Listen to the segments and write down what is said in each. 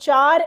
4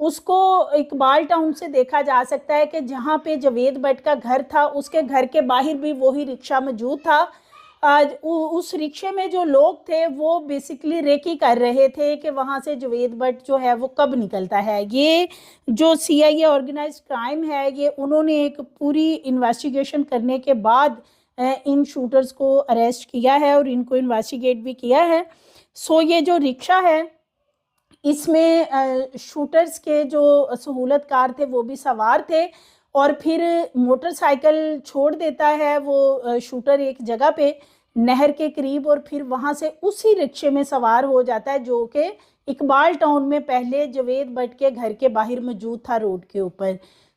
اس کو اقبال ٹاؤن سے دیکھا جا سکتا ہے کہ جہاں پہ جاوید بٹ کا گھر تھا اس کے گھر کے باہر بھی وہی رکشہ موجود تھا. اس رکشے میں جو لوگ تھے وہ بیسیکلی ریکی کر رہے تھے کہ وہاں سے جاوید بٹ جو ہے وہ کب نکلتا ہے. یہ جو سی آئی اے آرگنائز کرائم ہے یہ انہوں نے ایک پوری انویسٹیگیشن کرنے کے بعد ان شوٹرز کو اریسٹ کیا ہے اور ان کو انویسٹیگیٹ بھی کیا ہے. سو یہ جو رکشہ ہے اس میں شوٹرز کے جو سہولت کار تھے وہ بھی سوار تھے اور پھر موٹر سائیکل چھوڑ دیتا ہے وہ شوٹر ایک جگہ پہ نہر کے قریب اور پھر وہاں سے اسی رکشے میں سوار ہو جاتا ہے جو کہ اقبال ٹاؤن میں پہلے جاوید بٹ کے گھر کے باہر موجود تھا روڈ کے اوپر.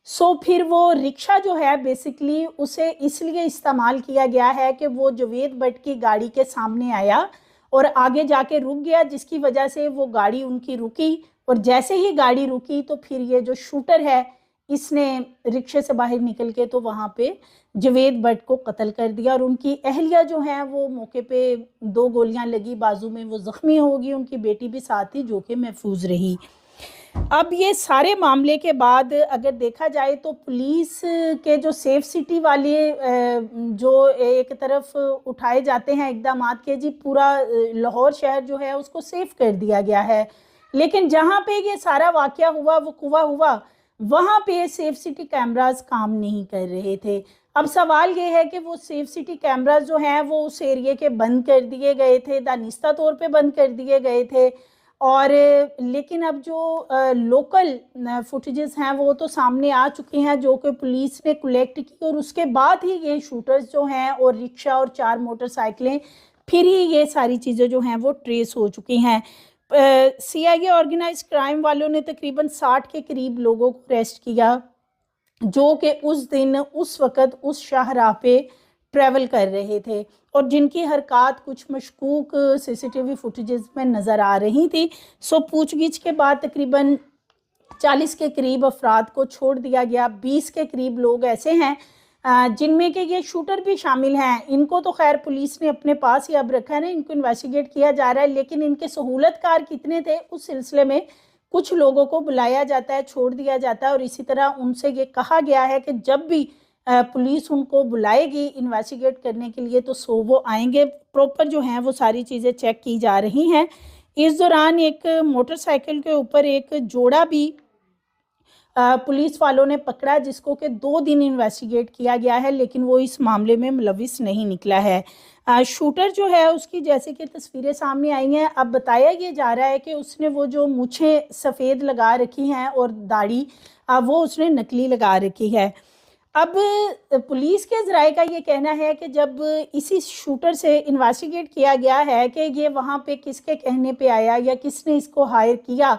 سو پھر وہ رکشہ جو ہے بیسیکلی اسے اس لیے استعمال کیا گیا ہے کہ وہ جاوید بٹ کی گاڑی کے سامنے آیا اور آگے جا کے رک گیا جس کی وجہ سے وہ گاڑی ان کی رکی اور جیسے ہی گاڑی رکی تو پھر یہ جو شوٹر ہے اس نے رکشے سے باہر نکل کے تو وہاں پہ جاوید بٹ کو قتل کر دیا اور ان کی اہلیہ جو ہیں وہ موقع پہ 2 گولیاں لگی بازو میں وہ زخمی ہوگی. ان کی بیٹی بھی ساتھ تھی جو کہ محفوظ رہی. اب یہ سارے معاملے کے بعد اگر دیکھا جائے تو پولیس کے جو سیف سٹی والے جو ایک طرف اٹھائے جاتے ہیں اقدامات کے جی پورا لاہور شہر جو ہے اس کو سیف کر دیا گیا ہے لیکن جہاں پہ یہ سارا واقعہ وقوع ہوا وہاں پہ سیف سٹی کیمراز کام نہیں کر رہے تھے. اب سوال یہ ہے کہ وہ سیف سٹی کیمراز جو ہیں وہ اس ایریے کے بند کر دیے گئے تھے دانستہ طور پہ بند کر دیے گئے تھے اور لیکن اب جو لوکل فوٹیجز ہیں وہ تو سامنے آ چکی ہیں جو کہ پولیس نے کلیکٹ کی اور اس کے بعد ہی یہ شوٹرز جو ہیں اور رکشہ اور 4 موٹر سائیکلیں پھر ہی یہ ساری چیزیں جو ہیں وہ ٹریس ہو چکی ہیں. سی آئی اے آرگنائز کرائم والوں نے تقریباً 60 کے قریب لوگوں کو اریسٹ کیا جو کہ اس دن اس وقت اس شاہراہ پہ ٹریول کر رہے تھے اور جن کی حرکات کچھ مشکوک سی سی ٹی وی فوٹیجز میں نظر آ رہی تھی. سو پوچھ گچھ کے بعد تقریباً 40 کے قریب افراد کو چھوڑ دیا گیا. 20 کے قریب لوگ ایسے ہیں جن میں کہ یہ شوٹر بھی شامل ہیں. ان کو تو خیر پولیس نے اپنے پاس ہی اب رکھا ہے, ان کو انویسٹیگیٹ کیا جا رہا ہے, لیکن ان کے سہولت کار کتنے تھے اس سلسلے میں کچھ لوگوں کو بلایا جاتا ہے, چھوڑ دیا جاتا ہے اور اسی طرح ان سے یہ کہا گیا ہے کہ جب بھی پولیس ان کو بلائے گی انویسٹیگیٹ کرنے کے لیے تو وہ آئیں گے. پروپر جو ہیں وہ ساری چیزیں چیک کی جا رہی ہیں. اس دوران ایک موٹر سائیکل کے اوپر ایک جوڑا بھی پولیس والوں نے پکڑا جس کو کہ 2 دن انویسٹیگیٹ کیا گیا ہے لیکن وہ اس معاملے میں ملوث نہیں نکلا ہے. شوٹر جو ہے اس کی جیسے کہ تصویریں سامنے آئی ہیں اب بتایا یہ جا رہا ہے کہ اس نے وہ جو مونچھیں سفید لگا رکھی ہیں اور داڑھی وہ اس نے نکلی لگا رکھی ہے. اب پولیس کے ذرائع کا یہ کہنا ہے کہ جب اسی شوٹر سے انویسٹیگیٹ کیا گیا ہے کہ یہ وہاں پہ کس کے کہنے پہ آیا یا کس نے اس کو ہائر کیا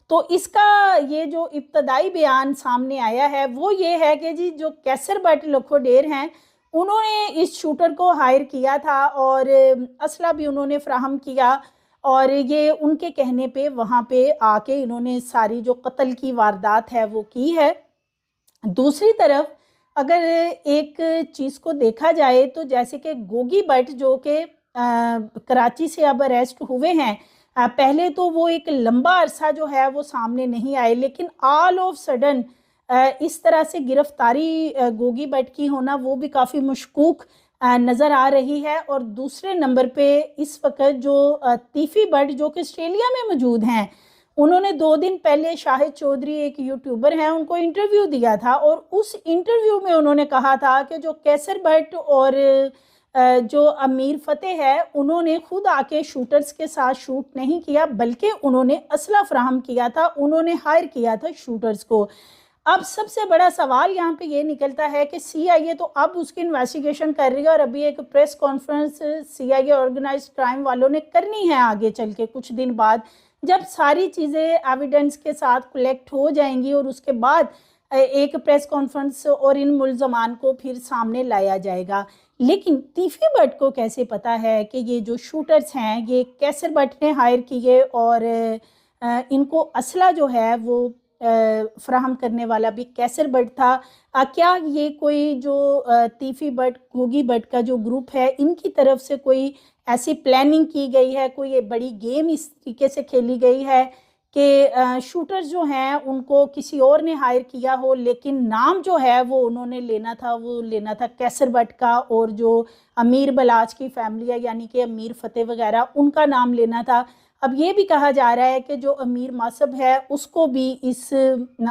تو اس کا یہ جو ابتدائی بیان سامنے آیا ہے وہ یہ ہے کہ جی جو کیسر بٹ لکھوڈیر ہیں انہوں نے اس شوٹر کو ہائر کیا تھا اور اسلحہ بھی انہوں نے فراہم کیا اور یہ ان کے کہنے پہ وہاں پہ آ کے انہوں نے ساری جو قتل کی واردات ہے وہ کی ہے. دوسری طرف اگر ایک چیز کو دیکھا جائے تو جیسے کہ گوگی بٹ جو کہ کراچی سے اب اریسٹ ہوئے ہیں پہلے تو وہ ایک لمبا عرصہ جو ہے وہ سامنے نہیں آئے لیکن آل آف سڈن اس طرح سے گرفتاری گوگی بٹ کی ہونا وہ بھی کافی مشکوک نظر آ رہی ہے. اور دوسرے نمبر پہ اس وقت جو تیفی بٹ جو کہ آسٹریلیا میں موجود ہیں انہوں نے 2 دن پہلے شاہد چودھری ایک یوٹیوبر ہیں ان کو انٹرویو دیا تھا اور اس انٹرویو میں انہوں نے کہا تھا کہ جو کیسر بٹ اور جو امیر فتح ہے انہوں نے خود آ کے شوٹرز کے ساتھ شوٹ نہیں کیا بلکہ انہوں نے اسلحہ فراہم کیا تھا, انہوں نے ہائر کیا تھا شوٹرز کو. اب سب سے بڑا سوال یہاں پہ یہ نکلتا ہے کہ سی آئی اے تو اب اس کی انویسٹیگیشن کر رہی ہے اور ابھی ایک پریس کانفرنس سی آئی اے آرگنائزڈ کرائم والوں نے کرنی ہے آگے چل کے کچھ دن بعد جب ساری چیزیں ایویڈنس کے ساتھ کلیکٹ ہو جائیں گی اور اس کے بعد ایک پریس کانفرنس اور ان ملزمان کو پھر سامنے لایا جائے گا. لیکن تیفی بٹ کو کیسے پتا ہے کہ یہ جو شوٹرز ہیں یہ کیسر بٹ نے ہائر کیے اور ان کو اسلحہ جو ہے وہ فراہم کرنے والا بھی کیسر بٹ تھا. کیا یہ کوئی جو تیفی بٹ گوگی بٹ کا جو گروپ ہے ان کی طرف سے کوئی ایسی پلاننگ کی گئی ہے, کوئی بڑی گیم اس طریقے سے کھیلی گئی ہے کہ شوٹر جو ہیں ان کو کسی اور نے ہائر کیا ہو، لیکن نام جو ہے وہ انہوں نے لینا تھا کیسر بٹ کا، اور جو امیر بلاچ کی فیملی ہے یعنی کہ امیر فتح وغیرہ ان کا نام لینا تھا۔ اب یہ بھی کہا جا رہا ہے کہ جو امیر ماسب ہے اس کو بھی اس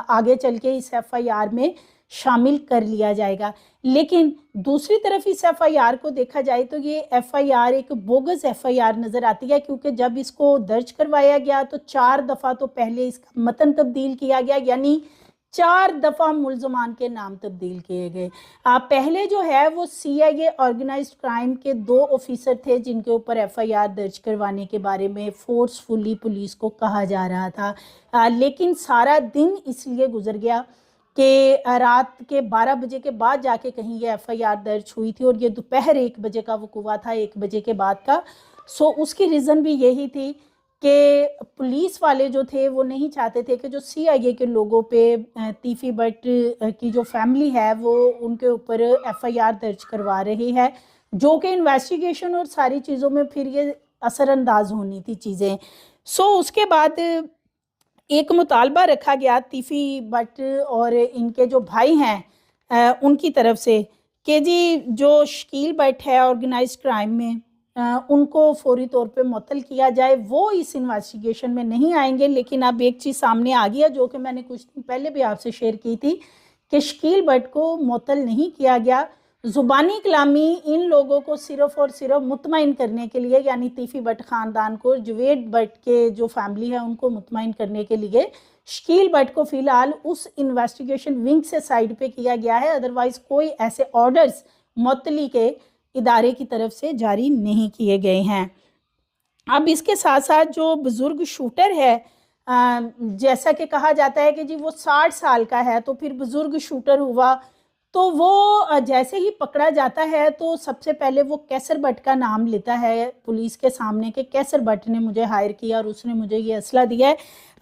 آگے چل کے اس ایف آئی آر میں شامل کر لیا جائے گا۔ لیکن دوسری طرف اس ایف آئی آر کو دیکھا جائے تو یہ ایف آئی آر ایک بوگس ایف آئی آر نظر آتی ہے، کیونکہ جب اس کو درج کروایا گیا تو 4 دفعہ تو پہلے اس کا متن تبدیل کیا گیا، یعنی 4 دفعہ ملزمان کے نام تبدیل کیے گئے۔ پہلے جو ہے وہ سی آئی اے آرگنائزڈ کرائم کے 2 آفیسر تھے جن کے اوپر ایف آئی آر درج کروانے کے بارے میں فورسفلی پولیس کو کہا جا رہا تھا، لیکن سارا دن اس لیے گزر گیا کہ رات کے 12 بجے کے بعد جا کے کہیں یہ ایف آئی آر درج ہوئی تھی، اور یہ دوپہر 1 بجے کا وقوع تھا، 1 بجے کے بعد کا۔ اس کی ریزن بھی یہی تھی کہ پولیس والے جو تھے وہ نہیں چاہتے تھے کہ جو سی آئی اے کے لوگوں پہ تیفی بٹ کی جو فیملی ہے وہ ان کے اوپر ایف آئی آر درج کروا رہی ہے، جو کہ انویسٹیگیشن اور ساری چیزوں میں پھر یہ اثر انداز ہونی تھی چیزیں۔ اس کے بعد ایک مطالبہ رکھا گیا تیفی بٹ اور ان کے جو بھائی ہیں ان کی طرف سے کہ جی جو شکیل بٹ ہے آرگنائزڈ کرائم میں ان کو فوری طور پہ معطل کیا جائے، وہ اس انویسٹیگیشن میں نہیں آئیں گے۔ لیکن اب ایک چیز سامنے آ گیا جو کہ میں نے کچھ دن پہلے بھی آپ سے شیئر کی تھی کہ شکیل بٹ کو معطل نہیں کیا گیا۔ زبانی کلامی ان لوگوں کو صرف اور صرف مطمئن کرنے کے لیے، یعنی تیفی بٹ خاندان کو، جوید بٹ کے جو فیملی ہے ان کو مطمئن کرنے کے لیے شکیل بٹ کو فی الحال اس انویسٹیگیشن ونگ سے سائیڈ پہ کیا گیا ہے، ادروائز کوئی ایسے آرڈرز معطلی کے ادارے کی طرف سے جاری نہیں کیے گئے ہیں۔ اب اس کے ساتھ ساتھ جو بزرگ شوٹر ہے، جیسا کہ کہا جاتا ہے کہ جی وہ 60 سال کا ہے تو پھر بزرگ شوٹر ہوا، تو وہ جیسے ہی پکڑا جاتا ہے تو سب سے پہلے وہ کیسر بٹ کا نام لیتا ہے پولیس کے سامنے کہ کیسر بٹ نے مجھے ہائر کیا اور اس نے مجھے یہ اسلحہ دیا ہے۔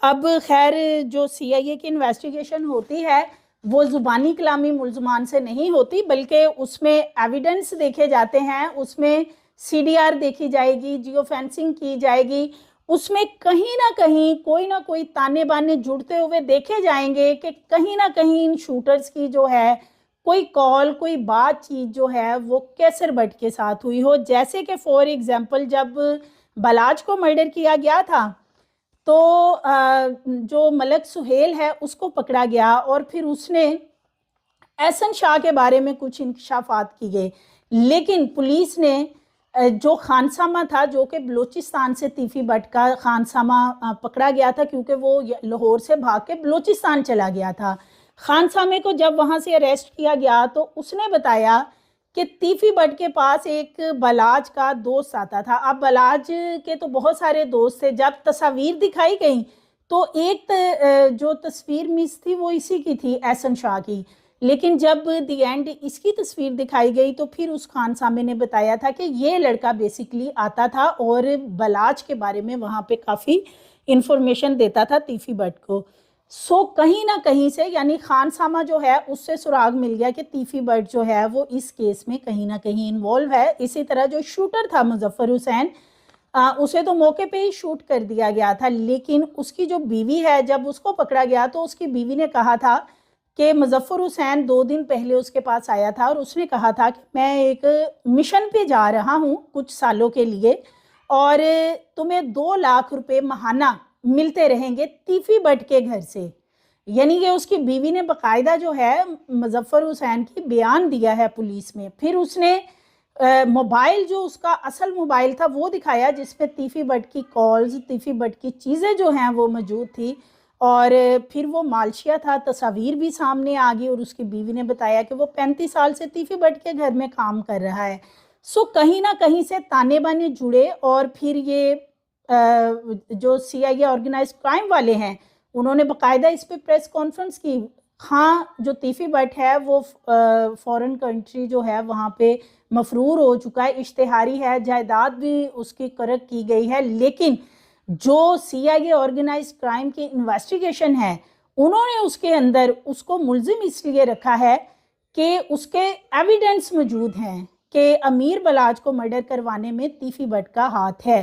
اب خیر جو سی آئی اے کی انویسٹیگیشن ہوتی ہے وہ زبانی کلامی ملزمان سے نہیں ہوتی، بلکہ اس میں ایویڈنس دیکھے جاتے ہیں، اس میں سی ڈی آر دیکھی جائے گی، جیو فینسنگ کی جائے گی، اس میں کہیں نہ کوئی تانے بانے جڑتے ہوئے دیکھے جائیں گے کہ کہیں نہ کہیں ان شوٹرز کی جو ہے کوئی کال، کوئی بات چیت جو ہے وہ کیسر بٹ کے ساتھ ہوئی ہو۔ جیسے کہ فور ایگزامپل جب بلاچ کو مرڈر کیا گیا تھا تو جو ملک سہیل ہے اس کو پکڑا گیا اور پھر اس نے احسن شاہ کے بارے میں کچھ انکشافات کی گئے، لیکن پولیس نے جو خانسامہ تھا جو کہ بلوچستان سے تیفی بٹ کا خانسامہ پکڑا گیا تھا، کیونکہ وہ لاہور سے بھاگ کے بلوچستان چلا گیا تھا۔ خانسامے کو جب وہاں سے اریسٹ کیا گیا تو اس نے بتایا کہ تیفی بٹ کے پاس ایک بلاج کا دوست آتا تھا۔ اب بلاج کے تو بہت سارے دوست تھے، جب تصاویر دکھائی گئیں تو ایک جو تصویر مس تھی وہ اسی کی تھی، احسن شاہ کی، لیکن جب دی اینڈ اس کی تصویر دکھائی گئی تو پھر اس خانسامے نے بتایا تھا کہ یہ لڑکا بیسیکلی آتا تھا اور بلاج کے بارے میں وہاں پہ کافی انفارمیشن دیتا تھا تیفی بٹ کو۔ کہیں نہ کہیں سے یعنی خانسامہ جو ہے اس سے سراغ مل گیا کہ تیفی بٹ جو ہے وہ اس کیس میں کہیں نہ کہیں انوالو ہے۔ اسی طرح جو شوٹر تھا مظفر حسین، اسے تو موقع پہ ہی شوٹ کر دیا گیا تھا، لیکن اس کی جو بیوی ہے جب اس کو پکڑا گیا تو اس کی بیوی نے کہا تھا کہ مظفر حسین 2 دن پہلے اس کے پاس آیا تھا اور اس نے کہا تھا کہ میں ایک مشن پہ جا رہا ہوں کچھ سالوں کے لیے اور تمہیں 2 لاکھ روپے ماہانہ ملتے رہیں گے تیفی بٹ کے گھر سے۔ یعنی کہ اس کی بیوی نے باقاعدہ جو ہے مظفر حسین کی بیان دیا ہے پولیس میں۔ پھر اس نے موبائل جو اس کا اصل موبائل تھا وہ دکھایا جس پہ تیفی بٹ کی کالز، تیفی بٹ کی چیزیں جو ہیں وہ موجود تھی، اور پھر وہ مالشیا تھا، تصاویر بھی سامنے آ گئی اور اس کی بیوی نے بتایا کہ وہ 35 سال سے تیفی بٹ کے گھر میں کام کر رہا ہے۔ کہیں نہ کہیں سے تانے بانے جڑے، اور پھر یہ جو سی آئی اے آرگنائز کرائم والے ہیں انہوں نے باقاعدہ اس پہ پریس کانفرنس کی۔ ہاں جو تیفی بٹ ہے وہ فورن کنٹری جو ہے وہاں پہ مفرور ہو چکا ہے، اشتہاری ہے، جائیداد بھی اس کی قرق کی گئی ہے، لیکن جو سی آئی اے آرگنائز کرائم کی انویسٹیگیشن ہے انہوں نے اس کے اندر اس کو ملزم اس لیے رکھا ہے کہ اس کے ایویڈنس موجود ہیں کہ امیر بلاج کو مرڈر کروانے میں تیفی بٹ کا ہاتھ ہے۔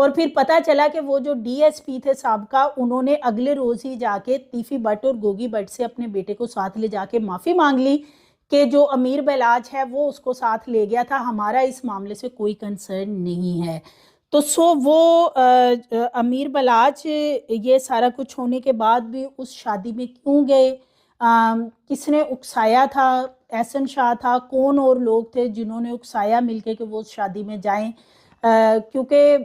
اور پھر پتہ چلا کہ وہ جو ڈی ایس پی تھے سابقہ، انہوں نے اگلے روز ہی جا کے تیفی بٹ اور گوگی بٹ سے اپنے بیٹے کو ساتھ لے جا کے معافی مانگ لی کہ جو امیر بلاج ہے وہ اس کو ساتھ لے گیا تھا، ہمارا اس معاملے سے کوئی کنسرن نہیں ہے۔ تو وہ امیر بلاج یہ سارا کچھ ہونے کے بعد بھی اس شادی میں کیوں گئے، کس نے اکسایا تھا، احسن شاہ تھا، کون اور لوگ تھے جنہوں نے اکسایا مل کے کہ وہ اس شادی میں جائیں، کیونکہ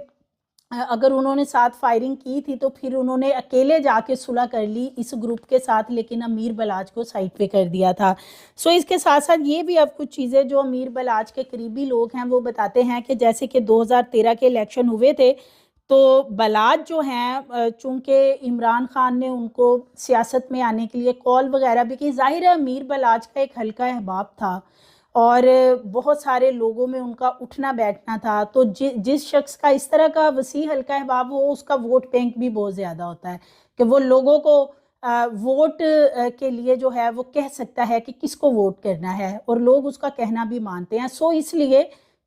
اگر انہوں نے ساتھ فائرنگ کی تھی تو پھر انہوں نے اکیلے جا کے صلح کر لی اس گروپ کے ساتھ، لیکن امیر بلاج کو سائٹ پہ کر دیا تھا۔ اس کے ساتھ ساتھ یہ بھی اب کچھ چیزیں جو امیر بلاج کے قریبی لوگ ہیں وہ بتاتے ہیں کہ جیسے کہ 2013 کے الیکشن ہوئے تھے تو بلاج جو ہیں چونکہ عمران خان نے ان کو سیاست میں آنے کے لیے کال وغیرہ بھی کی، ظاہر ہے امیر بلاج کا ایک حلقہ احباب تھا اور بہت سارے لوگوں میں ان کا اٹھنا بیٹھنا تھا، تو جس شخص کا اس طرح کا وسیع حلقہ احباب ہو اس کا ووٹ بینک بھی بہت زیادہ ہوتا ہے کہ وہ لوگوں کو ووٹ کے لیے جو ہے وہ کہہ سکتا ہے کہ کس کو ووٹ کرنا ہے، اور لوگ اس کا کہنا بھی مانتے ہیں۔ اس لیے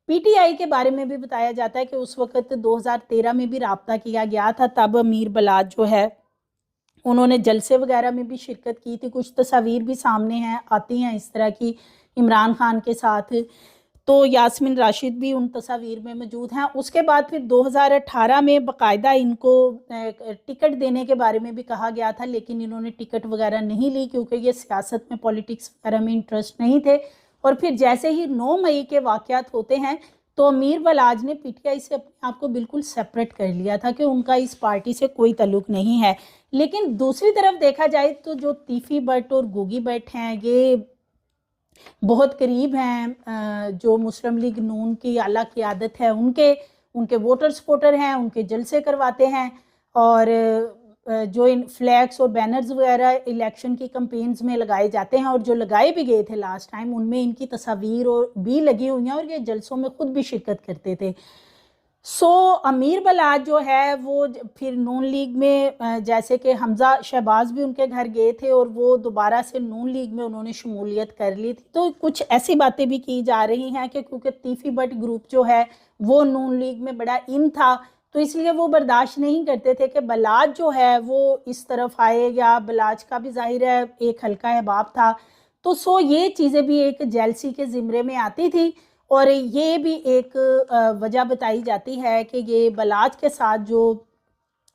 پی ٹی آئی کے بارے میں بھی بتایا جاتا ہے کہ اس وقت 2013 میں بھی رابطہ کیا گیا تھا، تب امیر بلاج جو ہے انہوں نے جلسے وغیرہ میں بھی شرکت کی تھی، کچھ تصاویر بھی سامنے ہیں آتی ہیں اس طرح کی عمران خان کے ساتھ، تو یاسمین راشد بھی ان تصاویر میں موجود ہیں۔ اس کے بعد پھر 2018 میں باقاعدہ ان کو ٹکٹ دینے کے بارے میں بھی کہا گیا تھا، لیکن انہوں نے ٹکٹ وغیرہ نہیں لی کیونکہ یہ سیاست میں پولیٹکس وغیرہ میں انٹرسٹ نہیں تھے، اور پھر جیسے ہی 9 مئی کے واقعات ہوتے ہیں تو امیر بلاج نے پی ٹی آئی سے اپنے آپ کو بالکل سیپریٹ کر لیا تھا کہ ان کا اس پارٹی سے کوئی تعلق نہیں ہے۔ لیکن دوسری طرف دیکھا جائے تو جو تیفی بٹ اور گوگی بٹ ہیں یہ بہت قریب ہیں جو مسلم لیگ نون کی اعلیٰ قیادت ہے، ان کے ووٹر سپورٹر ہیں، ان کے جلسے کرواتے ہیں، اور جو ان فلیکس اور بینرز وغیرہ الیکشن کی کمپینز میں لگائے جاتے ہیں اور جو لگائے بھی گئے تھے لاسٹ ٹائم، ان میں ان کی تصاویر بھی لگی ہوئی ہیں اور یہ جلسوں میں خود بھی شرکت کرتے تھے۔ امیر بلاج جو ہے وہ پھر نون لیگ میں جیسے کہ حمزہ شہباز بھی ان کے گھر گئے تھے اور وہ دوبارہ سے نون لیگ میں انہوں نے شمولیت کر لی تھی، تو کچھ ایسی باتیں بھی کی جا رہی ہیں کہ کیونکہ تیفی بٹ گروپ جو ہے وہ نون لیگ میں بڑا ان تھا تو اس لیے وہ برداشت نہیں کرتے تھے کہ بلاج جو ہے وہ اس طرف آئے، یا بلاج کا بھی ظاہر ہے ایک حلقہ احباب تھا، تو یہ چیزیں بھی ایک جیلسی کے زمرے میں آتی تھی، اور یہ بھی ایک وجہ بتائی جاتی ہے کہ یہ بلاج کے ساتھ جو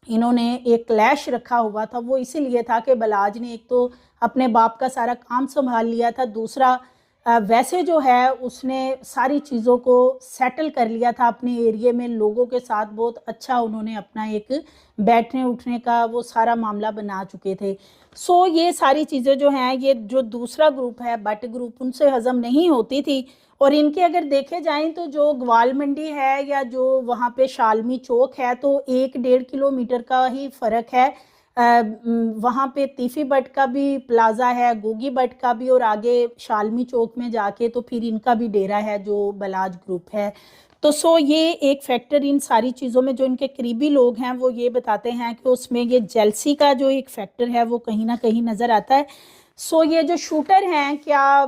انہوں نے ایک کلیش رکھا ہوا تھا وہ اسی لیے تھا کہ بلاج نے ایک تو اپنے باپ کا سارا کام سنبھال لیا تھا، دوسرا ویسے جو ہے اس نے ساری چیزوں کو سیٹل کر لیا تھا اپنے ایریے میں، لوگوں کے ساتھ بہت اچھا انہوں نے اپنا ایک بیٹھنے اٹھنے کا وہ سارا معاملہ بنا چکے تھے۔ یہ ساری چیزیں جو ہیں یہ جو دوسرا گروپ ہے بٹ گروپ ان سے ہضم نہیں ہوتی تھی، اور ان کے اگر دیکھے جائیں تو جو گوال منڈی ہے یا جو وہاں پہ شالمی چوک ہے تو 1-1.5 کلومیٹر کا ہی فرق ہے، وہاں پہ تیفی بٹ کا بھی پلازا ہے، گوگی بٹ کا بھی، اور آگے شالمی چوک میں جا کے تو پھر ان کا بھی ڈیرا ہے جو بلاج گروپ ہے۔ تو یہ ایک فیکٹر ان ساری چیزوں میں جو ان کے قریبی لوگ ہیں وہ یہ بتاتے ہیں کہ اس میں یہ جیلسی کا جو ایک فیکٹر ہے وہ کہیں نہ کہیں نظر آتا ہے۔ یہ جو شوٹر ہیں کیا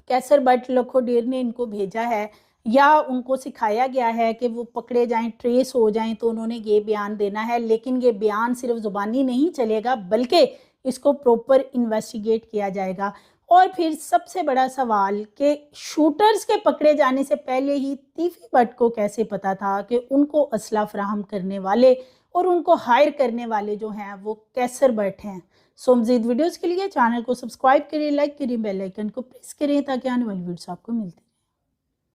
کیسر بٹ لکھوڈیر نے ان کو بھیجا ہے یا ان کو سکھایا گیا ہے کہ وہ پکڑے جائیں، ٹریس ہو جائیں تو انہوں نے یہ بیان دینا ہے، لیکن یہ بیان صرف زبانی نہیں چلے گا بلکہ اس کو پروپر انویسٹیگیٹ کیا جائے گا۔ اور پھر سب سے بڑا سوال کہ شوٹرز کے پکڑے جانے سے پہلے ہی تیفی بٹ کو کیسے پتا تھا کہ ان کو اسلحہ فراہم کرنے والے اور ان کو ہائر کرنے والے جو ہیں وہ کیسر بٹ ہیں۔ مزید ویڈیوز کے لیے چینل کو سبسکرائب کریں، لائک کریں، بیل آئیکن کو پریس کریں تاکہ آنے والی ویڈیوز آپ کو ملتی